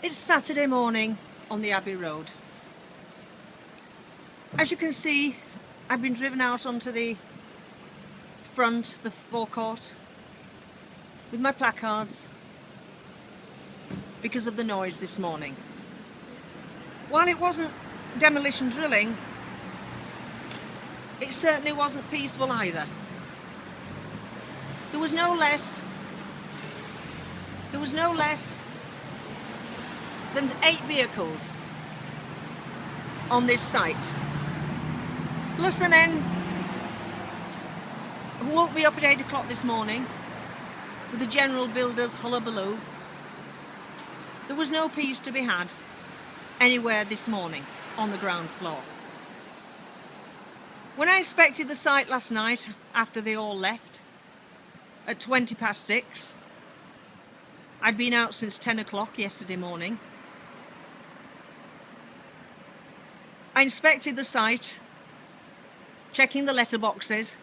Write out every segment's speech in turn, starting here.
It's Saturday morning on the Abbey Road. As you can see, I've been driven out onto the front, the forecourt, with my placards because of the noise this morning. While it wasn't demolition drilling, it certainly wasn't peaceful either. There was no less than 8 vehicles on this site, plus the men who woke me up at 8 o'clock this morning with the general builder's hullabaloo. There was no peace to be had anywhere this morning on the ground floor. When I inspected the site last night after they all left at 6:20, I'd been out since 10 o'clock yesterday morning. I inspected the site, checking the letterboxes,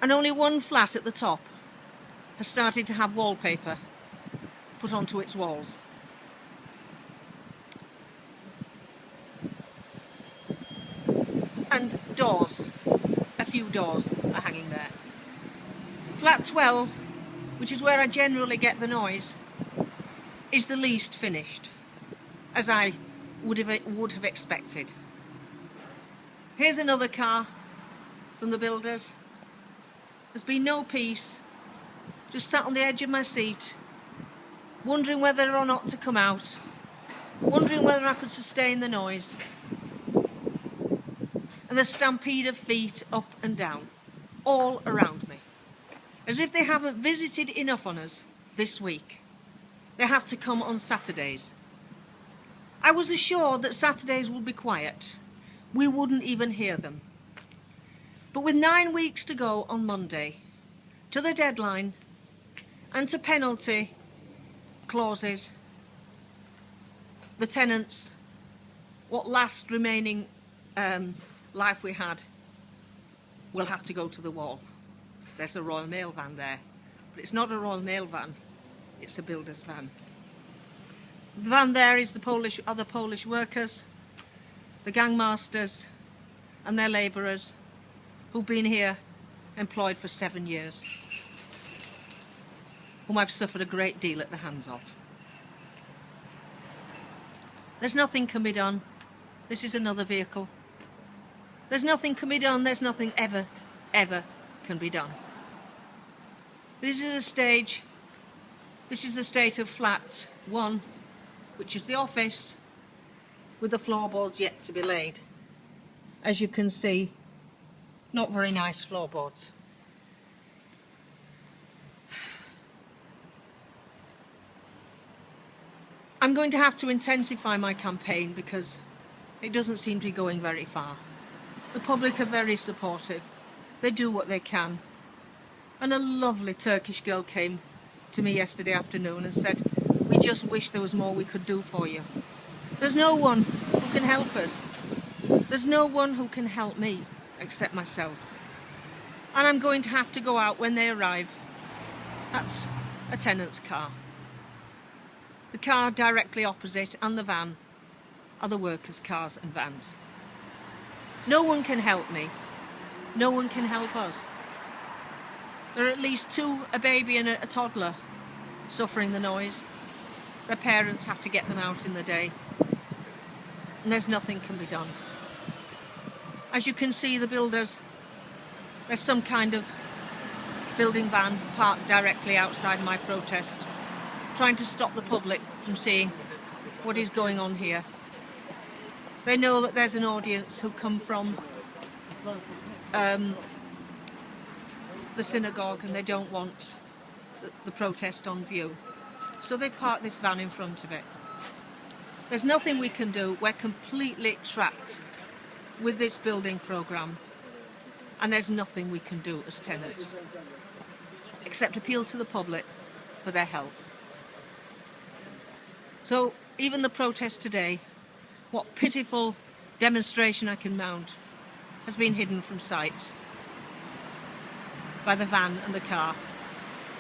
and only one flat at the top has started to have wallpaper put onto its walls. And doors, a few doors are hanging there. Flat 12, which is where I generally get the noise, is the least finished, as I would have expected. Here's another car from the builders. There's been no peace, just sat on the edge of my seat, wondering whether or not to come out, wondering whether I could sustain the noise, and the stampede of feet up and down, all around me. As if they haven't visited enough on us this week. They have to come on Saturdays. I was assured that Saturdays would be quiet. We wouldn't even hear them. But with 9 weeks to go on Monday, to the deadline, and to penalty clauses, the tenants, what last remaining life we had, will have to go to the wall. There's a Royal Mail van there, but it's not a Royal Mail van, it's a builder's van. The van there is the other Polish workers, the gangmasters and their labourers who've been here employed for 7 years, whom I've suffered a great deal at the hands of. There's nothing can be done. This is another vehicle. There's nothing can be done. There's nothing ever can be done. This is a state of flat 1, which is the office, with the floorboards yet to be laid. As you can see, not very nice floorboards. I'm going to have to intensify my campaign because it doesn't seem to be going very far. The public are very supportive. They do what they can. And a lovely Turkish girl came to me yesterday afternoon and said, "We just wish there was more we could do for you." There's no one who can help us. There's no one who can help me except myself. And I'm going to have to go out when they arrive. That's a tenant's car. The car directly opposite and the van are the workers' cars and vans. No one can help me. No one can help us. There are at least 2, a baby and a toddler, suffering the noise. Their parents have to get them out in the day. And there's nothing can be done. As you can see, the builders, there's some kind of building van parked directly outside my protest, trying to stop the public from seeing what is going on here. They know that there's an audience who come from the synagogue and they don't want the protest on view. So they park this van in front of it. There's nothing we can do. We're completely trapped with this building programme, and there's nothing we can do as tenants except appeal to the public for their help. So even the protest today, what pitiful demonstration I can mount, has been hidden from sight by the van and the car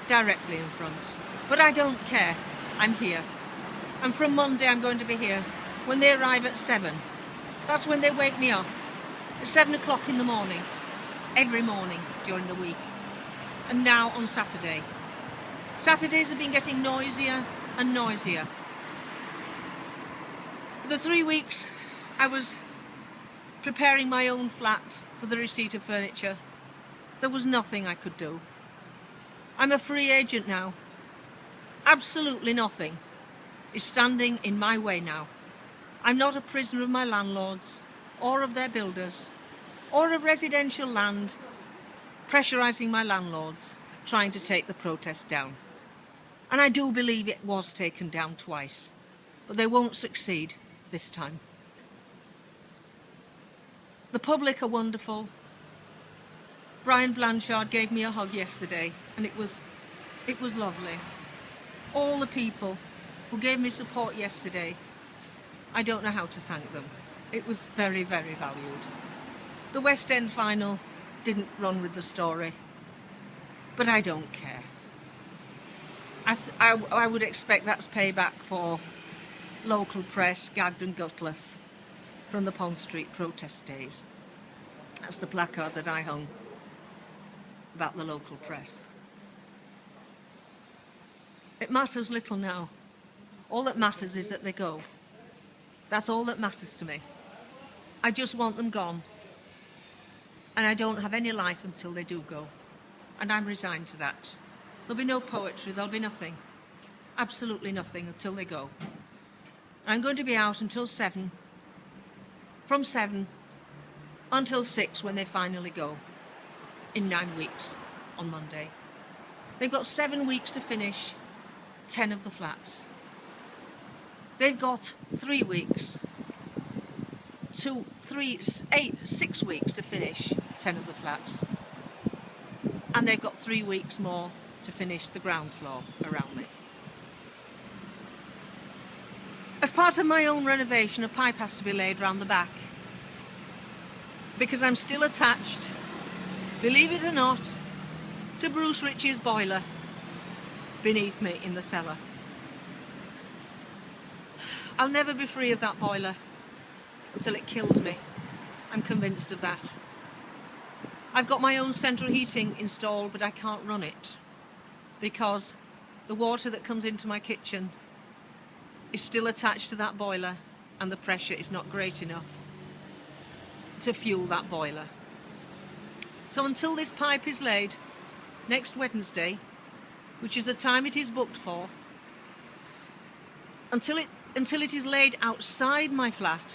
directly in front. But I don't care. I'm here. And from Monday I'm going to be here. When they arrive at 7, that's when they wake me up. At 7 o'clock in the morning. Every morning during the week. And now on Saturday. Saturdays have been getting noisier and noisier. For the 3 weeks I was preparing my own flat for the receipt of furniture, there was nothing I could do. I'm a free agent now. Absolutely nothing is standing in my way now. I'm not a prisoner of my landlords or of their builders or of residential land pressurising my landlords trying to take the protest down. And I do believe it was taken down twice, but they won't succeed this time. The public are wonderful. Brian Blanchard gave me a hug yesterday and it was lovely. All the people who gave me support yesterday, I don't know how to thank them. It was very, very valued. The West End final didn't run with the story, but I don't care. I would expect that's payback for local press gagged and gutless from the Pond Street protest days. That's the placard that I hung about the local press. It matters little now. All that matters is that they go. That's all that matters to me. I just want them gone. And I don't have any life until they do go. And I'm resigned to that. There'll be no poetry, there'll be nothing. Absolutely nothing until they go. I'm going to be out until 7. From 7 until 6 when they finally go. In 9 weeks on Monday. They've got 7 weeks to finish 10 of the flats. They've got 3 weeks to 6 weeks to finish 10 of the flats. And they've got 3 weeks more to finish the ground floor around me. As part of my own renovation, a pipe has to be laid round the back. Because I'm still attached, believe it or not, to Bruce Ritchie's boiler beneath me in the cellar. I'll never be free of that boiler until it kills me. I'm convinced of that. I've got my own central heating installed, but I can't run it because the water that comes into my kitchen is still attached to that boiler and the pressure is not great enough to fuel that boiler. So until this pipe is laid next Wednesday, which is the time it is booked for, until it is laid outside my flat,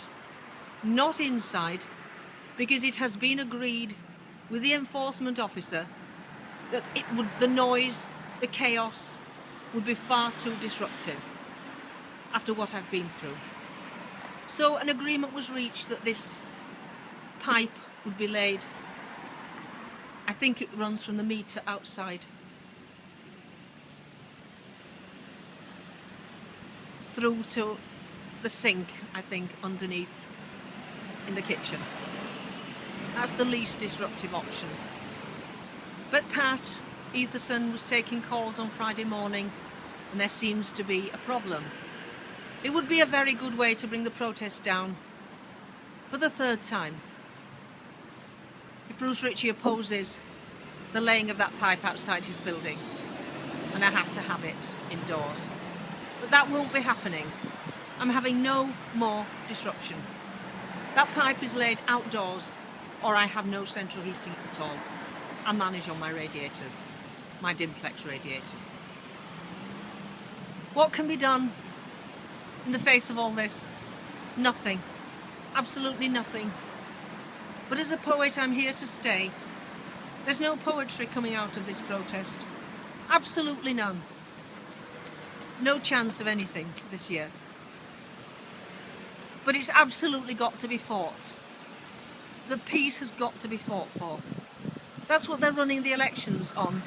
not inside, because it has been agreed with the enforcement officer that the noise, the chaos would be far too disruptive after what I've been through. So an agreement was reached that this pipe would be laid, I think it runs from the meter outside through to the sink, I think, underneath in the kitchen. That's the least disruptive option. But Pat Etherson was taking calls on Friday morning and there seems to be a problem. It would be a very good way to bring the protest down for the 3rd time. If Bruce Ritchie opposes the laying of that pipe outside his building, and I have to have it indoors. But that won't be happening. I'm having no more disruption. That pipe is laid outdoors or I have no central heating at all. I manage on my radiators, my Dimplex radiators. What can be done in the face of all this? Nothing. Absolutely nothing. But as a poet, I'm here to stay. There's no poetry coming out of this protest. Absolutely none. No chance of anything this year. But it's absolutely got to be fought. The peace has got to be fought for. That's what they're running the elections on.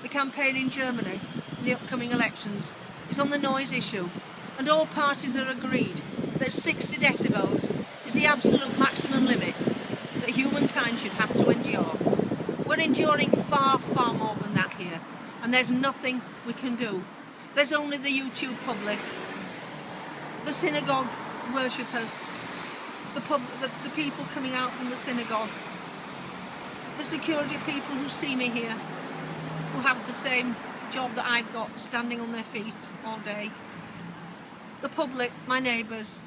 The campaign in Germany, in the upcoming elections, is on the noise issue. And all parties are agreed that 60 decibels is the absolute maximum limit that humankind should have to endure. We're enduring far, far more than that here. And there's nothing we can do. There's only the YouTube public the synagogue worshippers, the people coming out from the synagogue, the security people who see me here, who have the same job that I've got, standing on their feet all day, the public, my neighbours,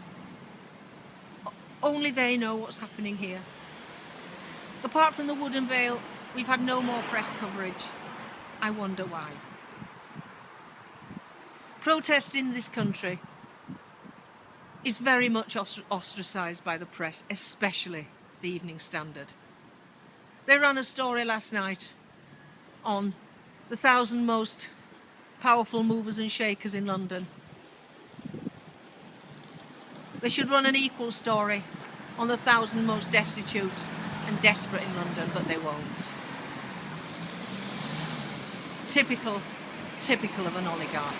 only they know what's happening here. Apart from the wooden veil, we've had no more press coverage. I wonder why. Protest in this country is very much ostracised by the press, especially the Evening Standard. They ran a story last night on the 1,000 most powerful movers and shakers in London. They should run an equal story on the 1,000 most destitute and desperate in London, but they won't. Typical of an oligarch.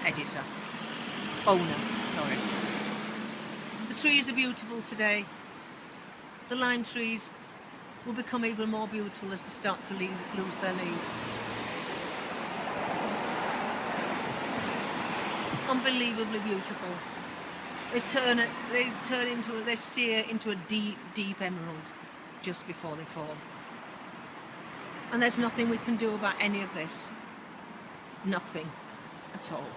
Editor. Owner, sorry. The trees are beautiful today. The lime trees will become even more beautiful as they start to lose their leaves. Unbelievably beautiful. They sear into a deep, deep emerald just before they fall. And there's nothing we can do about any of this. Nothing at all.